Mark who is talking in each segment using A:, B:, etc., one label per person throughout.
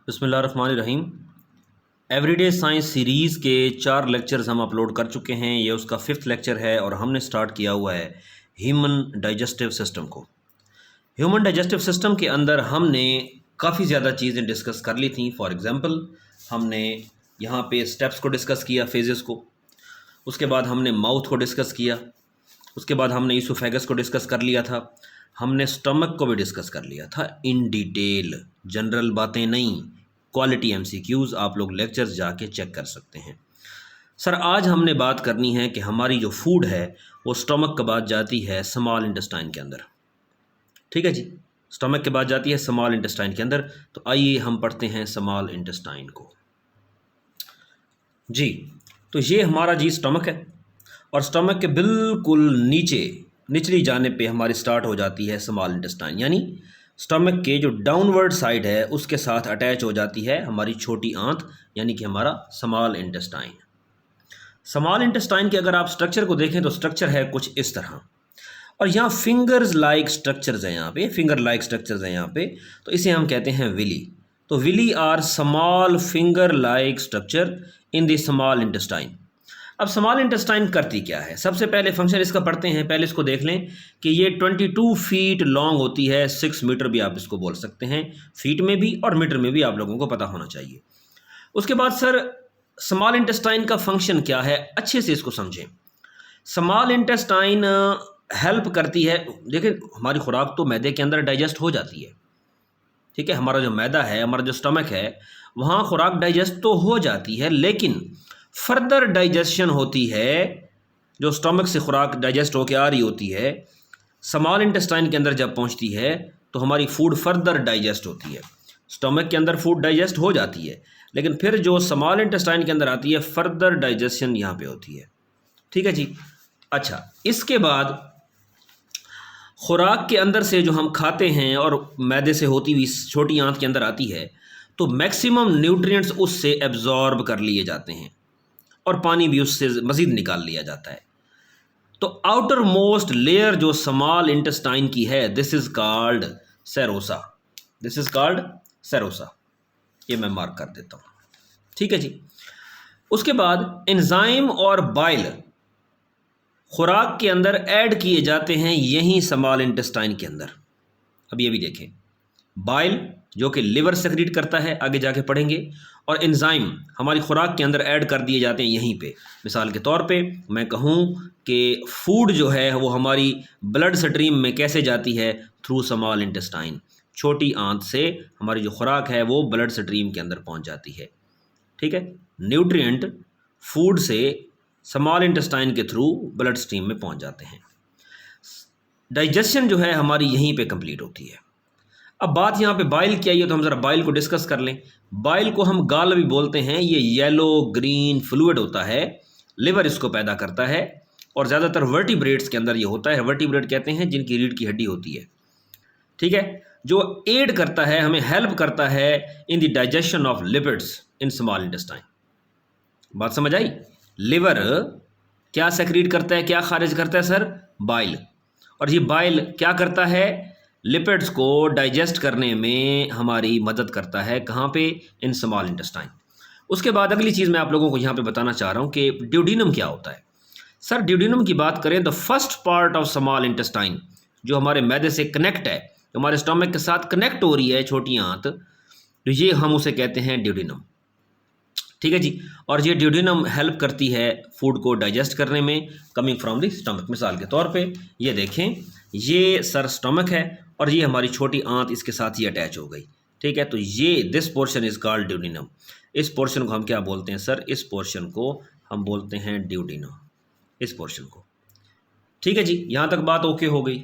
A: बिस्मिल्लाहिर्रहमानिर्रहीम। Everyday science series के 4 lectures हम अपलोड कर चुके हैं। ये उसका 5th लेक्चर है और हमने स्टार्ट किया हुआ है ह्यूमन डाइजेस्टिव सिस्टम को। ह्यूमन डाइजेस्टिव सिस्टम के अंदर हमने काफ़ी ज़्यादा चीज़ें डिस्कस कर ली थी। फॉर एग्ज़ाम्पल हमने यहाँ पे स्टेप्स को डिस्कस किया, फेजेस को। उसके बाद हमने माउथ को डिस्कस किया। उसके बाद हमने ईसोफेगस को डिस्कस कर लिया था। हमने स्टमक को भी डिस्कस कर लिया था इन डिटेल, जनरल बातें नहीं, क्वालिटी एमसीक्यूज़ आप लोग लेक्चर्स जाके चेक कर सकते हैं। सर आज हमने बात करनी है कि हमारी जो फूड है वो स्टमक के बाद जाती है स्मॉल इंटेस्टाइन के अंदर। ठीक है जी, स्टमक के बाद जाती है स्मॉल इंटेस्टाइन के अंदर। तो आइए हम पढ़ते हैं स्मॉल इंटेस्टाइन को जी। तो ये हमारा जी स्टमक है और स्टमक के बिल्कुल नीचे निचली जाने पे हमारी स्टार्ट हो जाती है स्मॉल इंटेस्टाइन, यानी स्टमक के जो डाउनवर्ड साइड है उसके साथ अटैच हो जाती है हमारी छोटी आंत, यानी कि हमारा स्मॉल इंटेस्टाइन। स्मॉल इंटेस्टाइन के अगर आप स्ट्रक्चर को देखें तो स्ट्रक्चर है कुछ इस तरह, और यहाँ फिंगर्स लाइक स्ट्रक्चर्स हैं, यहाँ पे फिंगर लाइक स्ट्रक्चर्स हैं यहाँ पे, तो इसे हम कहते हैं विली। तो villi are small finger like structure in the small intestine. अब स्मॉल इंटेस्टाइन करती क्या है, सबसे पहले फंक्शन इसका पढ़ते हैं। पहले इसको देख लें कि ये 22 फीट लॉन्ग होती है, 6 मीटर भी आप इसको बोल सकते हैं, फीट में भी और मीटर में भी आप लोगों को पता होना चाहिए। उसके बाद सर स्मॉल इंटेस्टाइन का फंक्शन क्या है, अच्छे से इसको समझें। स्मॉल इंटेस्टाइन हेल्प करती है, देखिए हमारी खुराक तो मैदे के अंदर डाइजेस्ट हो जाती है, ठीक है, हमारा जो मैदा है, हमारा जो स्टमक है, वहाँ खुराक डाइजेस्ट तो हो जाती है, लेकिन फर्दर डाइजेशन होती है। जो स्टमक से खुराक डाइजेस्ट होकर आ रही होती है, स्मॉल इंटेस्टाइन के अंदर जब पहुंचती है तो हमारी फूड फर्दर डाइजेस्ट होती है। स्टमक के अंदर फूड डाइजेस्ट हो जाती है, लेकिन फिर जो स्मॉल इंटेस्टाइन के अंदर आती है फर्दर डाइजेशन यहाँ पे होती है। ठीक है जी। अच्छा, इसके बाद खुराक के अंदर से जो हम खाते हैं और मैदे से होती हुई छोटी आंत के अंदर आती है, तो मैक्सिमम न्यूट्रिएंट्स उससे एब्जॉर्ब कर लिए जाते हैं और पानी भी उससे मज़ीद निकाल लिया जाता है। तो आउटर मोस्ट लेयर जो स्मॉल इंटेस्टाइन की है, this is called serosa. This is called serosa, ये मैं मार्क कर देता हूँ। ठीक है जी। उसके बाद एंजाइम और बाइल खुराक के अंदर ऐड किए जाते हैं यहीं स्मॉल इंटेस्टाइन के अंदर। अब ये भी देखें, बाइल जो कि लिवर सेक्रीट करता है, आगे जाके पढ़ेंगे, और एंजाइम हमारी खुराक के अंदर ऐड कर दिए जाते हैं यहीं पे। मिसाल के तौर पे मैं कहूँ कि फूड जो है वो हमारी ब्लड स्ट्रीम में कैसे जाती है, थ्रू स्मॉल इंटेस्टाइन। छोटी आंत से हमारी जो खुराक है वो ब्लड स्ट्रीम के अंदर पहुँच जाती है। ठीक है, न्यूट्रिएंट फूड से स्मॉल इंटेस्टाइन के थ्रू ब्लड स्ट्रीम में पहुँच जाते हैं। डाइजेशन जो है हमारी यहीं पे कंप्लीट होती है। अब बात यहाँ पे बाइल की आई है, तो हम ज़रा बाइल को डिस्कस कर लें। बाइल को हम गाल भी बोलते हैं। ये येलो ग्रीन फ्लूइड होता है, लिवर इसको पैदा करता है, और ज़्यादातर वर्टिब्रेट्स के अंदर ये होता है। वर्टिब्रेट कहते हैं जिनकी रीढ़ की हड्डी होती है, ठीक है, जो एड करता है, हमें हेल्प करता है in the digestion of lipids in small intestine. बात समझ आई? लिवर क्या सेक्रीट करता है, क्या खारिज करता है सर? बाइल। और ये बाइल क्या करता है? लिपिड्स को डाइजेस्ट करने में हमारी मदद करता है। कहाँ पे? In small intestine. उसके बाद अगली चीज़ मैं आप लोगों को यहाँ पे बताना चाह रहा हूँ कि ड्यूडिनम क्या होता है। सर ड्यूडिनम की बात करें, the first part of small intestine जो हमारे मैदे से कनेक्ट है, जो हमारे स्टमक के साथ कनेक्ट हो रही है छोटी आंत, तो ये हम उसे कहते हैं ड्यूडिनम। ठीक है जी। और ये ड्यूडिनम हेल्प करती है फूड को डाइजेस्ट करने में, कमिंग फ्रॉम द स्टमक। मिसाल के तौर पे ये देखें, ये सर स्टमक है और ये हमारी छोटी आंत इसके साथ ही अटैच हो गई। ठीक है, तो ये this portion is called duodenum. इस पोर्शन को हम क्या बोलते हैं सर? इस पोर्शन को हम बोलते हैं ड्यूडिनम, इस पोर्शन को। ठीक है जी, यहाँ तक बात ओके हो गई।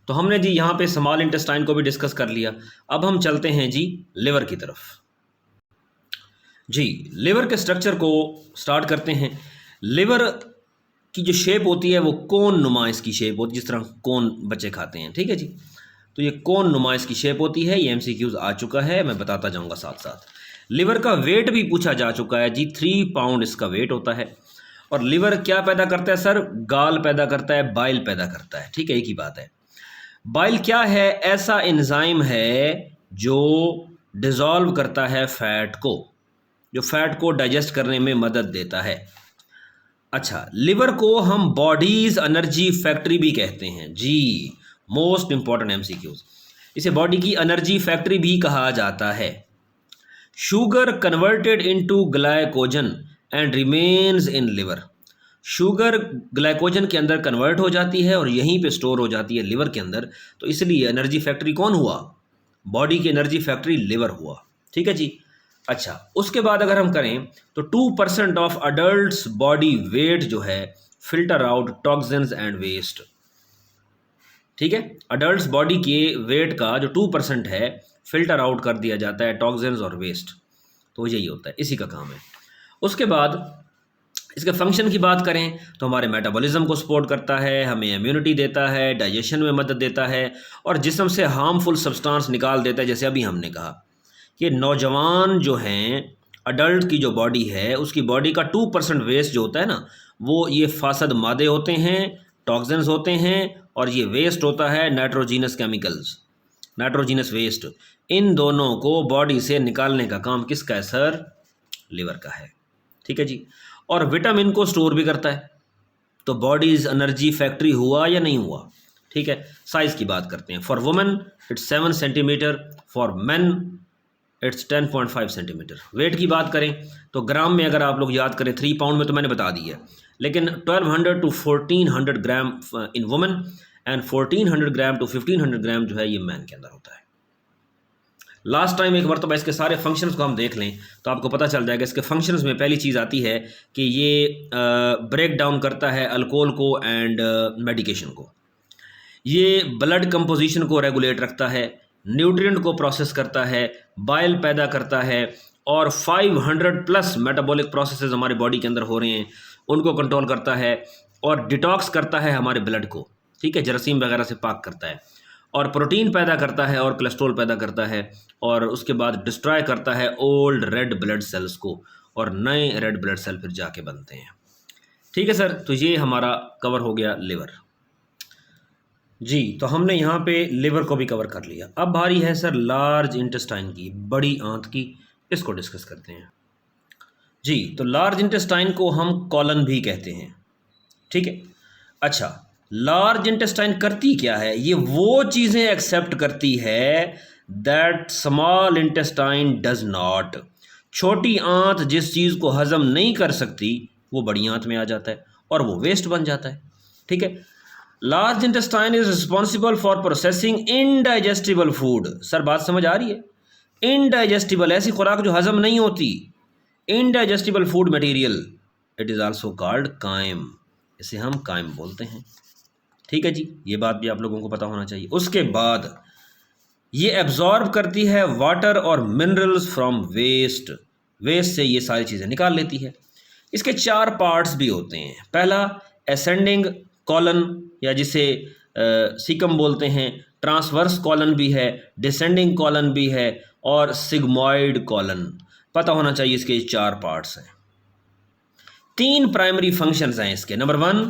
A: तो हमने जी यहाँ पे स्मॉल इंटेस्टाइन को भी डिस्कस कर लिया। अब हम चलते हैं जी लिवर की तरफ। जी, लिवर के स्ट्रक्चर को स्टार्ट करते हैं। लिवर की जो शेप होती है वो कोन नुमा इसकी शेप होती है, जिस तरह कोन बच्चे खाते हैं। ठीक है जी, तो ये कोन नुमा इसकी शेप होती है। ये एमसीक्यूज आ चुका है, मैं बताता जाऊंगा साथ साथ। लिवर का वेट भी पूछा जा चुका है जी, 3 पाउंड इसका वेट होता है। और लिवर क्या पैदा करता है सर? गाल पैदा करता है, बाइल पैदा करता है। ठीक है, एक ही बात है। बाइल क्या है? ऐसा एंजाइम है जो डिज़ोल्व करता है फैट को, जो फैट को डाइजेस्ट करने में मदद देता है। अच्छा, लिवर को हम बॉडीज एनर्जी फैक्ट्री भी कहते हैं जी, मोस्ट इंपॉर्टेंट एमसीक्यूज। इसे बॉडी की एनर्जी फैक्ट्री भी कहा जाता है। Sugar converted into glycogen and remains in liver. Sugar glycogen के अंदर कन्वर्ट हो जाती है और यहीं पे स्टोर हो जाती है लिवर के अंदर, तो इसलिए एनर्जी फैक्ट्री कौन हुआ? बॉडी की एनर्जी फैक्ट्री लिवर हुआ। ठीक है जी। अच्छा, उसके बाद अगर हम करें तो 2% ऑफ अडल्ट बॉडी वेट जो है filter out toxins and waste. ठीक है, अडल्ट बॉडी के वेट का जो 2% है फिल्टर आउट कर दिया जाता है टॉक्सिन्स और वेस्ट, तो यही होता है, इसी का काम है। उसके बाद इसके फंक्शन की बात करें तो हमारे मेटाबॉलिज्म को सपोर्ट करता है, हमें इम्यूनिटी देता है, डाइजेशन में मदद देता है और जिस्म से हार्मफुल सब्सटेंस निकाल देता है। जैसे अभी हमने कहा कि नौजवान जो हैं, अडल्ट की जो बॉडी है उसकी बॉडी का 2% वेस्ट जो होता है ना, वो ये फासद मादे होते हैं, टॉक्सिन्स होते हैं, और ये वेस्ट होता है नाइट्रोजीनस केमिकल्स, नाइट्रोजीनस वेस्ट। इन दोनों को बॉडी से निकालने का काम किसका है सर? लिवर का है। ठीक है जी। और विटामिन को स्टोर भी करता है। तो बॉडीज एनर्जी फैक्ट्री हुआ या नहीं हुआ? ठीक है। साइज़ की बात करते हैं। For women it's 7 centimetre, for men it's 10.5 centimetre. Weight की बात करें तो ग्राम में अगर आप लोग याद करें, 3 पाउंड में तो मैंने बता दी है, लेकिन 1200 to 1400 gram in women and 1400 gram to 1500 gram जो है ये मैन के अंदर होता है। लास्ट टाइम एक मरतबा इसके सारे फंक्शंस को हम देख लें तो आपको पता चल जाएगा। इसके फंक्शंस में पहली चीज़ आती है कि ये ब्रेक डाउन करता है अल्कोहल को एंड मेडिकेशन को। ये ब्लड कंपोजिशन को रेगुलेट रखता है, न्यूट्रिएंट को प्रोसेस करता है, बाइल पैदा करता है, और 500 प्लस मेटाबॉलिक प्रोसेसेस हमारे बॉडी के अंदर हो रहे हैं उनको कंट्रोल करता है, और डिटॉक्स करता है हमारे ब्लड को। ठीक है, जरासीम वगैरह से पाक करता है, और प्रोटीन पैदा करता है और कोलेस्ट्रॉल पैदा करता है, और उसके बाद डिस्ट्रॉय करता है ओल्ड रेड ब्लड सेल्स को, और नए रेड ब्लड सेल फिर जाके बनते हैं। ठीक है सर, तो ये हमारा कवर हो गया लिवर जी। तो हमने यहाँ पे लिवर को भी कवर कर लिया। अब बारी है सर लार्ज इंटेस्टाइन की, बड़ी आंत की, इसको डिस्कस करते हैं जी। तो लार्ज इंटेस्टाइन को हम कॉलन भी कहते हैं। ठीक है। अच्छा, लार्ज इंटेस्टाइन करती क्या है? ये वो चीज़ें एक्सेप्ट करती है that small intestine does not. छोटी आंत जिस चीज़ को हजम नहीं कर सकती वो बड़ी आंत में आ जाता है और वो वेस्ट बन जाता है। ठीक है। Large intestine is responsible for processing indigestible food. Sir बात समझ आ रही है? इनडाइजेस्टिबल, ऐसी खुराक जो हजम नहीं होती, indigestible food material, it is also called crime, इसे हम काइम बोलते हैं। ठीक है जी, ये बात भी आप लोगों को पता होना चाहिए। उसके बाद ये एब्जॉर्ब करती है वाटर और मिनरल्स फ्रॉम वेस्ट, वेस्ट से ये सारी चीज़ें निकाल लेती है। इसके 4 पार्ट्स भी होते हैं। पहला एसेंडिंग कॉलन, या जिसे सीकम बोलते हैं, ट्रांसवर्स कॉलन भी है, डिसेंडिंग कॉलन भी है, और सिग्मॉइड कॉलन। पता होना चाहिए इसके 4 पार्ट्स हैं। 3 प्राइमरी फंक्शंस हैं इसके। नंबर 1,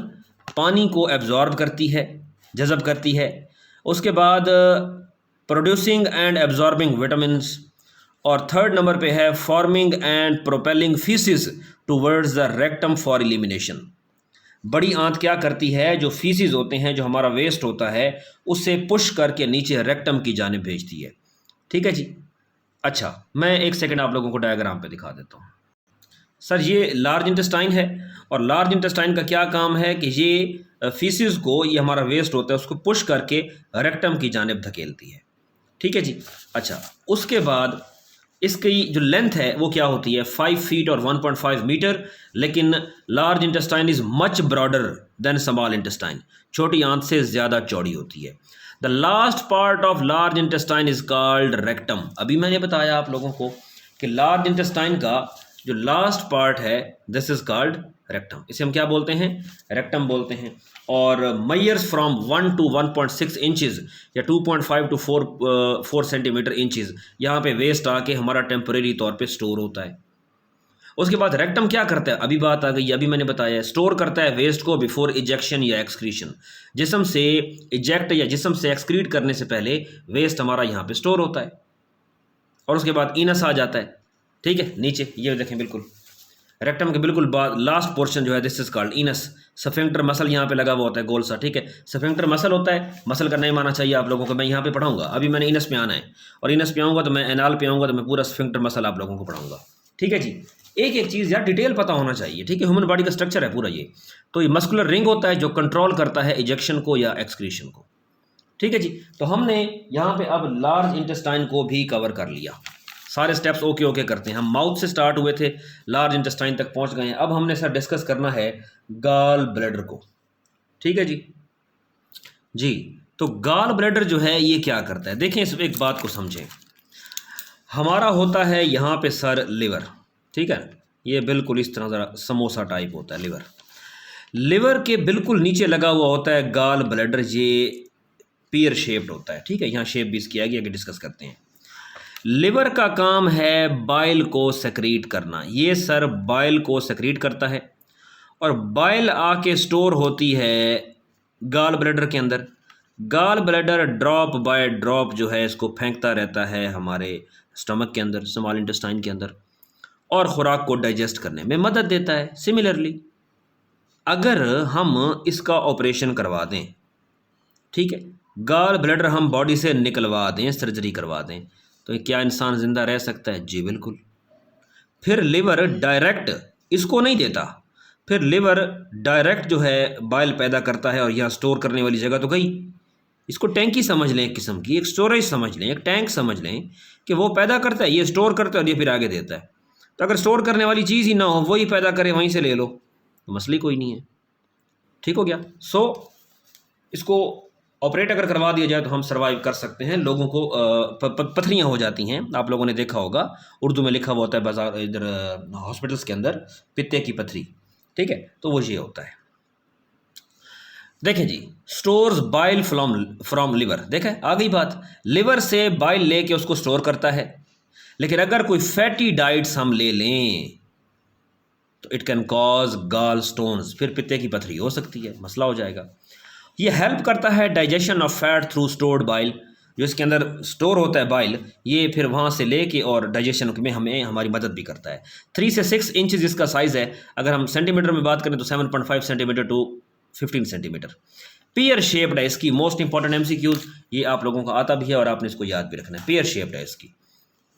A: पानी को एब्जॉर्ब करती है, जज़ब करती है। उसके बाद प्रोड्यूसिंग एंड एब्जॉर्बिंग विटामिन्स, और 3rd नंबर पे है forming and propelling faeces towards the rectum for elimination. बड़ी आंत क्या करती है? जो फीसिस होते हैं, जो हमारा वेस्ट होता है, उससे पुश करके नीचे रेक्टम की जानिब भेजती है। ठीक है जी। अच्छा, मैं एक सेकंड आप लोगों को डायग्राम पे दिखा देता हूँ। सर ये लार्ज इंटेस्टाइन है, और लार्ज इंटेस्टाइन का क्या काम है कि ये फीसिस को, ये हमारा वेस्ट होता है, उसको पुश करके रेक्टम की जानिब धकेलती है। ठीक है जी। अच्छा, उसके बाद इसकी जो लेंथ है वो क्या होती है? 5 फीट और 1.5 मीटर। लेकिन large intestine is much broader then small intestine, छोटी आंत से ज़्यादा चौड़ी होती है। The last part of large intestine is called rectum. अभी मैंने बताया आप लोगों को कि लार्ज इंटेस्टाइन का जो लास्ट पार्ट है दिस इज़ कॉल्ड रेक्टम। इसे हम क्या बोलते हैं? रेक्टम बोलते हैं। और मैयर्स फ्रॉम 1 to 1.6 इंचज़ या 2.5 to 4 सेंटीमीटर इंचज़ यहाँ पे वेस्ट आके हमारा टेम्परेरी तौर पे स्टोर होता है। उसके बाद रेक्टम क्या करता है? अभी बात आ गई, अभी मैंने बताया, स्टोर करता है वेस्ट को बिफोर इजेक्शन या एक्सक्रीशन। जिस्म से इजेक्ट या जिस्म से एक्सक्रीट करने से पहले वेस्ट हमारा यहाँ पे स्टोर होता है। और उसके बाद इनस आ जाता है, ठीक है। नीचे ये देखें बिल्कुल रेक्टम के बिल्कुल बाद लास्ट पोर्शन जो है this is called anus. Sphincter muscle यहाँ पे लगा हुआ होता है गोल सा, ठीक है। स्फिंक्टर मसल होता है, मसल का नहीं माना चाहिए आप लोगों को, मैं यहाँ पे पढ़ाऊंगा। अभी मैंने इनस पे आना है और इनस पे आऊँगा तो मैं एनाल पे आऊँगा तो मैं पूरा स्फिंक्टर मसल आप लोगों को पढ़ाऊंगा, ठीक है जी। एक एक चीज़ यार डिटेल पता होना चाहिए, ठीक है। ह्यूमन बॉडी का स्ट्रक्चर है पूरा ये। तो ये मस्कुलर रिंग होता है जो कंट्रोल करता है इजेक्शन को या एक्सक्रीशन को, ठीक है जी। तो हमने यहाँ पे अब लार्ज इंटेस्टाइन को भी कवर कर लिया, सारे स्टेप्स ओके ओके करते हैं। हम माउथ से स्टार्ट हुए थे, लार्ज इंटेस्टाइन तक पहुँच गए हैं। अब हमने सर डिस्कस करना है गॉल ब्लैडर को, ठीक है जी। जी तो गॉल ब्लैडर जो है ये क्या करता है, देखें इस एक बात को समझें। हमारा होता है यहाँ पे सर लिवर, ठीक है। ये बिल्कुल इस तरह ज़रा समोसा टाइप होता है लिवर। लिवर के बिल्कुल नीचे लगा हुआ होता है गॉल ब्लैडर, ये पीयर शेप्ड होता है, ठीक है। यहाँ शेप भी इसकी आगे आगे डिस्कस करते हैं। लिवर का काम है बाइल को सेक्रीट करना, ये सर बाइल को सेक्रीट करता है और बाइल आके स्टोर होती है गॉल ब्लैडर के अंदर। Gall bladder drop by drop जो है इसको फेंकता रहता है हमारे स्टमक के अंदर, स्मॉल इंटेस्टाइन के अंदर, और खुराक को डाइजेस्ट करने में मदद देता है। सिमिलरली अगर हम इसका ऑपरेशन करवा दें, ठीक है, गॉल ब्लैडर हम बॉडी से निकलवा दें, सर्जरी करवा दें, तो क्या इंसान ज़िंदा रह सकता है? जी बिल्कुल। फिर लिवर डायरेक्ट इसको नहीं देता, फिर लिवर डायरेक्ट जो है बाइल पैदा करता है और यहाँ स्टोर करने वाली जगह तो गई। इसको टैंकी समझ लें, एक किस्म की एक स्टोरेज समझ लें, एक टैंक समझ लें कि वो पैदा करता है, ये स्टोर करता है और ये फिर आगे देता है। तो अगर स्टोर करने वाली चीज़ ही ना हो, वही पैदा करे, वहीं से ले लो, तो मसले कोई नहीं है, ठीक हो गया। सो इसको ऑपरेट अगर करवा दिया जाए तो हम सर्वाइव कर सकते हैं। लोगों को पथरियाँ हो जाती हैं, आप लोगों ने देखा होगा, उर्दू में लिखा हुआ होता है बाजार इधर हॉस्पिटल्स के अंदर, पित्ते की पथरी, ठीक है। तो वो ये होता है। देखें जी, स्टोर्स बाइल फ्रॉम लिवर, देखें आ गई बात। लिवर से बाइल लेके उसको स्टोर करता है, लेकिन अगर कोई फैटी डाइट्स हम ले लें तो it can cause gall stones, फिर पित्ते की पथरी हो सकती है, मसला हो जाएगा। ये हेल्प करता है digestion of fat through stored bile, जो इसके अंदर स्टोर होता है बाइल, ये फिर वहाँ से लेके और डाइजेशन में हमें हमारी मदद भी करता है। 3 से 6 इंचज़ इसका साइज़ है। अगर हम सेंटीमीटर में बात करें तो 7.5 centimetre to 15 centimetre. Pear shaped है इसकी, मोस्ट इंपॉर्टेंट MCQs ये आप लोगों को आता भी है और आपने इसको याद भी रखना है। पियर शेप्ड है इसकी,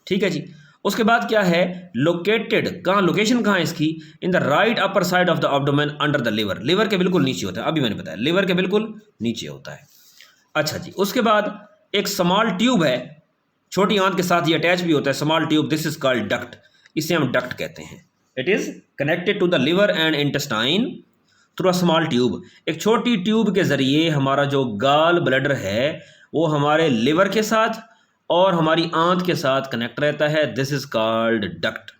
A: ठीक है जी। उसके बाद क्या है, लोकेटेड, कहाँ लोकेशन कहाँ है इसकी, in the right upper side of the abdomen under the liver, liver के बिल्कुल नीचे होता है। अभी मैंने बताया लिवर के बिल्कुल नीचे होता है। अच्छा जी, उसके बाद एक स्मॉल ट्यूब है, छोटी आंत के साथ ये अटैच भी होता है, small tube, this is called duct, इसे हम डक्ट कहते हैं। It is connected to the liver and intestine through a small tube. एक छोटी ट्यूब के जरिए हमारा जो गॉल ब्लैडर है वो हमारे लिवर के साथ और हमारी आंत के साथ कनेक्ट रहता है, दिस इज कॉल्ड डक्ट।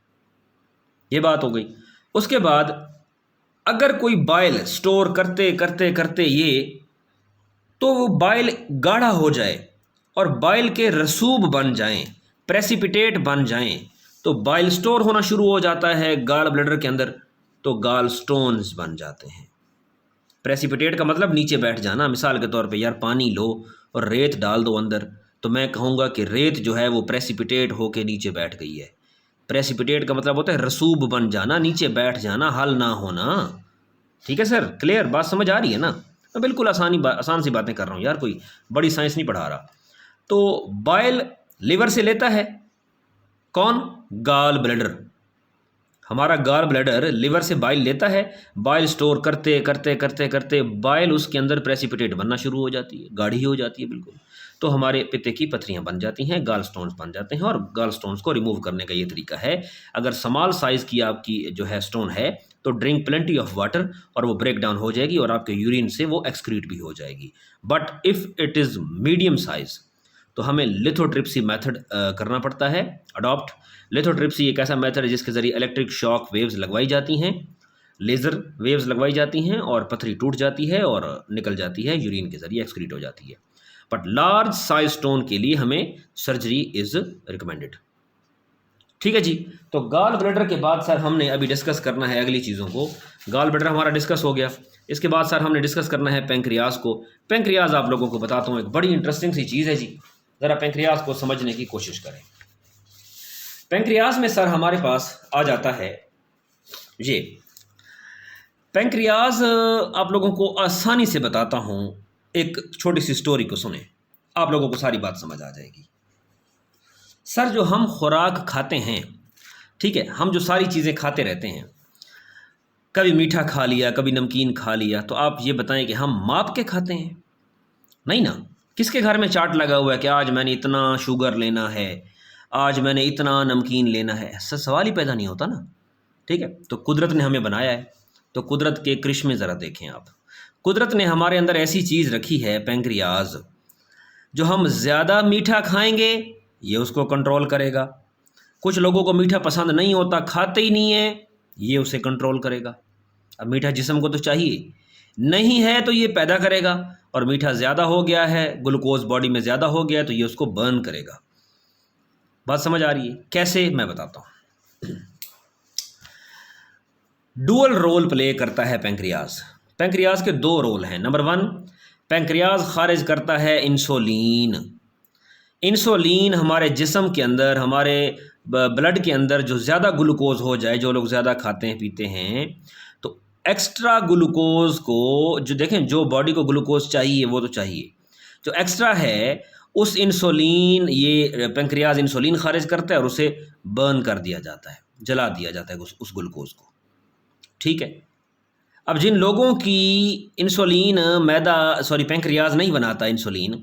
A: ये बात हो गई। उसके बाद अगर कोई बाइल स्टोर करते करते करते ये, तो वो बाइल गाढ़ा हो जाए और बाइल के रसूब बन जाएं, प्रेसिपिटेट बन जाएं, तो बाइल स्टोर होना शुरू हो जाता है गॉल ब्लैडर के अंदर, तो गॉल स्टोन्स बन जाते हैं। प्रेसिपिटेट का मतलब नीचे बैठ जाना। मिसाल के तौर पे यार पानी लो और रेत डाल दो अंदर, तो मैं कहूँगा कि रेत जो है वो प्रेसिपिटेट होके नीचे बैठ गई है। प्रेसिपिटेट का मतलब होता है रसूब बन जाना, नीचे बैठ जाना, हल ना होना, ठीक है सर, क्लियर बात समझ आ रही है ना? मैं बिल्कुल आसान सी बातें कर रहा हूँ यार, कोई बड़ी साइंस नहीं पढ़ा रहा। तो बाइल लिवर से लेता है कौन, गॉल ब्लैडर। हमारा गॉल ब्लैडर लिवर से बाइल लेता है, बाइल स्टोर करते करते करते करते बाइल उसके अंदर प्रेसिपिटेट बनना शुरू हो जाती है, गाढ़ी हो जाती है बिल्कुल, तो हमारे पित्ते की पथरियाँ बन जाती हैं, गॉल स्टोन्स बन जाते हैं। और गॉल स्टोन्स को रिमूव करने का ये तरीका है, अगर स्मॉल साइज़ की आपकी जो है स्टोन है तो ड्रिंक प्लेंटी ऑफ वाटर और वो ब्रेक डाउन हो जाएगी और आपके यूरिन से वो एक्सक्रीट भी हो जाएगी। But if it is medium size तो हमें लिथोट्रिप्सी मेथड करना पड़ता है अडॉप्ट। लिथोट्रिप्सी एक ऐसा मेथड है जिसके ज़रिए इलेक्ट्रिक शॉक वेव्स लगवाई जाती हैं, लेज़र वेव्स लगवाई जाती हैं और पथरी टूट जाती है और निकल जाती है, यूरिन के ज़रिए एक्सक्रीट हो जाती है। बट लार्ज साइज स्टोन के लिए हमें सर्जरी इज़ रिकमेंडेड, ठीक है जी। तो गॉल ब्लैडर के बाद सर हमने अभी डिस्कस करना है अगली चीज़ों को। गॉल ब्लैडर हमारा डिस्कस हो गया, इसके बाद सर हमने डिस्कस करना है पेंक्रियाज को। पेंक्रियाज आप लोगों को बताता हूँ, एक बड़ी इंटरेस्टिंग सी चीज़ है जी, ज़रा पेंक्रियाज को समझने की कोशिश करें। पेंक्रियाज में सर हमारे पास आ जाता है ये पेंक्रियाज। आप लोगों को आसानी से बताता हूँ, एक छोटी सी स्टोरी को सुने, आप लोगों को सारी बात समझ आ जाएगी। सर जो हम खुराक खाते हैं, ठीक है, हम जो सारी चीज़ें खाते रहते हैं, कभी मीठा खा लिया, कभी नमकीन खा लिया, तो आप ये बताएं कि हम माप के खाते हैं? नहीं ना। किसके घर में चार्ट लगा हुआ है कि आज मैंने इतना शुगर लेना है, आज मैंने इतना नमकीन लेना है? ऐसा सवाल ही पैदा नहीं होता ना। ठीक है, तो कुदरत ने हमें बनाया है, तो कुदरत के करिश्मे ज़रा देखें आप। कुदरत ने हमारे अंदर ऐसी चीज़ रखी है पेंक्रियाज, जो हम ज़्यादा मीठा खाएंगे ये उसको कंट्रोल करेगा। कुछ लोगों को मीठा पसंद नहीं होता, खाते ही नहीं है, ये उसे कंट्रोल करेगा। अब मीठा जिस्म को तो चाहिए, नहीं है तो ये पैदा करेगा, और मीठा ज़्यादा हो गया है, ग्लूकोज बॉडी में ज़्यादा हो गया है, तो ये उसको बर्न करेगा। बात समझ आ रही है? कैसे, मैं बताता हूँ। डुअल रोल प्ले करता है पेंक्रियाज। पेंक्रियाज के दो रोल हैं। नंबर 1, पेंक्रियाज खारिज करता है इंसुलिन। इंसुलिन हमारे जिस्म के अंदर, हमारे ब्लड के अंदर जो ज़्यादा ग्लूकोज हो जाए, जो लोग ज़्यादा खाते हैं पीते हैं, तो एक्स्ट्रा ग्लूकोज को, जो देखें, जो बॉडी को ग्लूकोज चाहिए वो तो चाहिए, जो एक्स्ट्रा है उस इंसुलिन, ये पेंक्रियाज इंसुलिन खारिज करता है और उसे बर्न कर दिया जाता है, जला दिया जाता है उस ग्लूकोज को। ठीक है, अब जिन लोगों की इंसुलिन पेंक्रियाज नहीं बनाता इंसुलिन,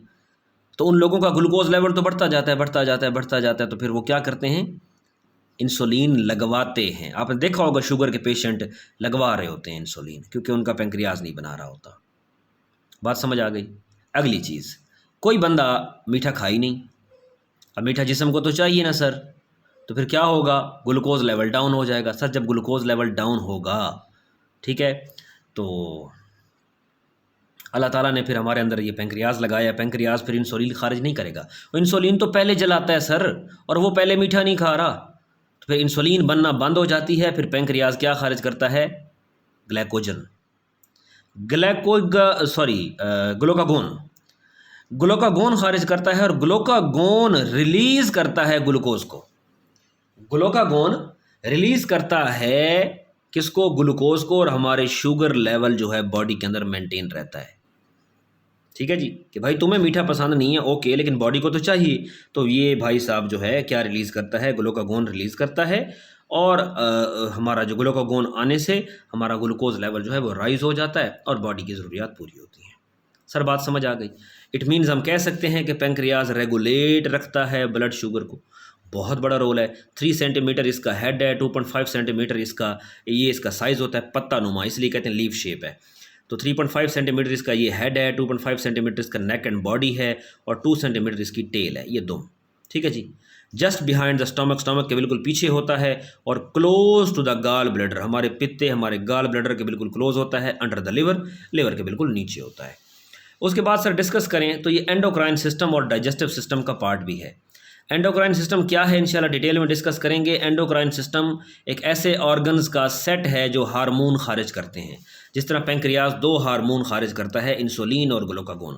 A: तो उन लोगों का ग्लूकोज लेवल तो बढ़ता जाता है, बढ़ता जाता है, बढ़ता जाता है, तो फिर वो क्या करते हैं? इंसुलिन लगवाते हैं। आपने देखा होगा शुगर के पेशेंट लगवा रहे होते हैं इंसुलिन, क्योंकि उनका पेंक्रियाज नहीं बना रहा होता। बात समझ आ गई? अगली चीज़, कोई बंदा मीठा खा ही नहीं, अब मीठा जिस्म को तो चाहिए ना सर, तो फिर क्या होगा? ग्लूकोज लेवल डाउन हो जाएगा। सर जब ग्लूकोज लेवल डाउन होगा, ठीक है, तो अल्लाह ताला ने फिर हमारे अंदर ये पेंक्रियाज लगाया। पेंक्रियाज फिर इंसुलिन खारिज नहीं करेगा, वो इंसुलिन तो पहले जलाता है सर, और वो पहले मीठा नहीं खा रहा, तो फिर इंसुलिन बनना बंद हो जाती है। फिर पेंक्रियाज क्या खारिज करता है? Glycogen, glucagon. ग्लूकागोन खारिज करता है, और ग्लूकागोन रिलीज करता है ग्लूकोज को। ग्लूकागोन रिलीज करता है किसको? ग्लूकोज को, और हमारे शुगर लेवल जो है बॉडी के अंदर मेंटेन रहता है। ठीक है जी, कि भाई तुम्हें मीठा पसंद नहीं है, ओके, लेकिन बॉडी को तो चाहिए, तो ये भाई साहब जो है क्या रिलीज़ करता है? ग्लूकागोन रिलीज़ करता है, और हमारा जो ग्लूकागोन आने से हमारा ग्लूकोज लेवल जो है वो राइज हो जाता है, और बॉडी की ज़रूरियात पूरी होती हैं। सर बात समझ आ गई? इट मीन्स हम कह सकते हैं कि पेंक्रियाज रेगुलेट रखता है ब्लड शुगर को। बहुत बड़ा रोल है। 3 सेंटीमीटर इसका हेड है, 2.5 सेंटीमीटर इसका साइज़ होता है, पत्ता नुमा, इसलिए कहते हैं लीफ शेप है। तो 3.5 सेंटीमीटर इसका ये हेड है, 2.5 सेंटीमीटर इसका नेक एंड बॉडी है, और 2 सेंटीमीटर इसकी टेल है, ये दुम। ठीक है जी, just behind the stomach, stomach के बिल्कुल पीछे होता है, और close to the gall bladder, हमारे पित्ते, हमारे गाल ब्लैडर के बिल्कुल क्लोज होता है, अंडर द लिवर, लिवर के बिल्कुल नीचे होता है। उसके बाद सर डिस्कस करें तो ये एंडोक्राइन सिस्टम और डाइजेस्टिव सिस्टम का पार्ट भी है। एंडोक्राइन सिस्टम क्या है, इंशाल्लाह डिटेल में डिस्कस करेंगे। एंडोक्राइन सिस्टम एक ऐसे ऑर्गन्स का सेट है जो हार्मोन खारिज करते हैं। जिस तरह पेंक्रियाज 2 हार्मोन खारिज करता है, इंसुलिन और ग्लूकागोन।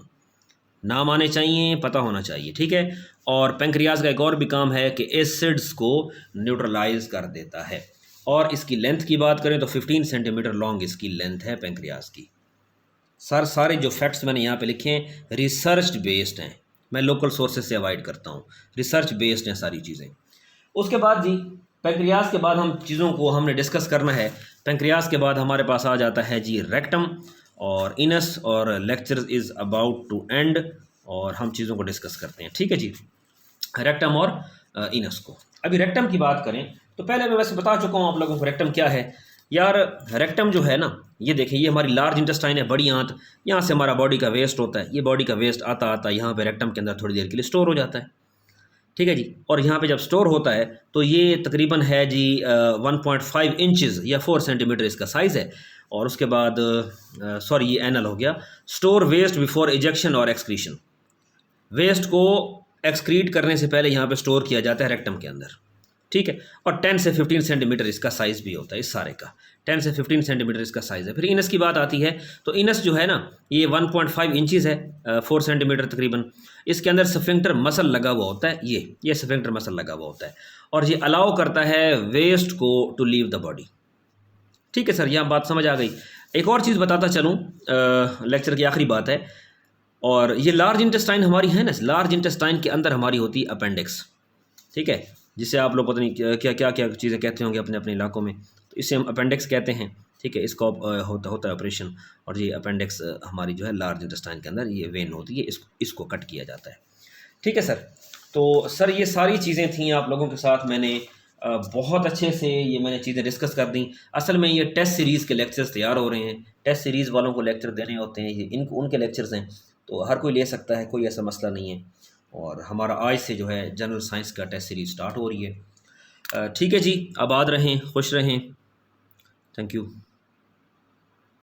A: नाम आने चाहिए, पता होना चाहिए, ठीक है। और पेंक्रियाज का एक और भी काम है कि एसिड्स को न्यूट्रलाइज कर देता है। और इसकी लेंथ की बात करें तो 15 सेंटीमीटर लॉन्ग इसकी लेंथ है पेंक्रियाज की। सर सारे जो फैक्ट्स मैंने यहाँ पे लिखे हैं रिसर्च बेस्ड हैं, मैं लोकल सोर्सेज से अवॉइड करता हूँ, रिसर्च बेस्ड हैं सारी चीज़ें। उसके बाद जी पेंक्रियाज के बाद हम चीज़ों को हमने डिस्कस करना है। पेंक्रियाज के बाद हमारे पास आ जाता है जी रेक्टम और इनस, और lecture is about to end, और हम चीज़ों को डिस्कस करते हैं, ठीक है जी, रेक्टम और इनस को। अभी रेक्टम की बात करें तो पहले मैं वैसे बता चुका हूँ आप लोगों को रेक्टम क्या है। यार रेक्टम जो है ना, ये देखें, ये हमारी लार्ज इंटेस्टाइन है, बड़ी आंत, यहाँ से हमारा बॉडी का वेस्ट होता है। ये बॉडी का वेस्ट आता आता यहाँ पे रेक्टम के अंदर थोड़ी देर के लिए स्टोर हो जाता है, ठीक है जी। और यहाँ पे जब स्टोर होता है तो ये तकरीबन है जी 1.5 इंचज़ या 4 सेंटीमीटर इसका साइज़ है। और उसके बाद ये एनल हो गया। स्टोर वेस्ट बिफोर इजेक्शन और एक्सक्रीशन, वेस्ट को एक्सक्रीट करने से पहले यहाँ पे स्टोर किया जाता है रेक्टम के अंदर, ठीक है। और 10 से 15 सेंटीमीटर इसका साइज़ भी होता है इस सारे का, 10 से 15 सेंटीमीटर इसका साइज़ है। फिर इनस की बात आती है तो इनस जो है ना ये 1.5 इंचज़ है, 4 सेंटीमीटर तकरीबन। इसके अंदर स्फिंक्टर मसल लगा हुआ होता है, ये स्फिंक्टर मसल लगा हुआ होता है और ये अलाउ करता है वेस्ट को टू लीव द बॉडी। ठीक है सर, यहाँ बात समझ आ गई। एक और चीज़ बताता चलूँ, लेक्चर की आखिरी बात है, और ये लार्ज इंटेस्टाइन हमारी है ना, लार्ज इंटेस्टाइन के अंदर हमारी होती है अपेंडिक्स। ठीक है, जिसे आप लोग पता नहीं क्या क्या क्या चीज़ें कहते होंगे अपने अपने इलाकों में, तो इसे हम अपेंडिक्स कहते हैं। ठीक है, इसका होता है ऑपरेशन, और ये अपेंडिक्स हमारी जो है लार्ज इंटेस्टाइन के अंदर ये वेन होती है, इसको कट किया जाता है। ठीक है सर, तो सर ये सारी चीज़ें थी आप लोगों के साथ मैंने बहुत अच्छे से ये मैंने चीज़ें डिस्कस कर दी। असल में ये टेस्ट सीरीज़ के लेक्चर्स तैयार हो रहे हैं, टेस्ट सीरीज़ वालों को लेक्चर देने होते हैं, ये उनके लेक्चर्स हैं, तो हर कोई ले सकता है, कोई ऐसा मसला नहीं है। और हमारा आज से जो है जनरल साइंस का टेस्ट सीरीज़ स्टार्ट हो रही है। ठीक है जी, आबाद रहें, खुश रहें, थैंक यू।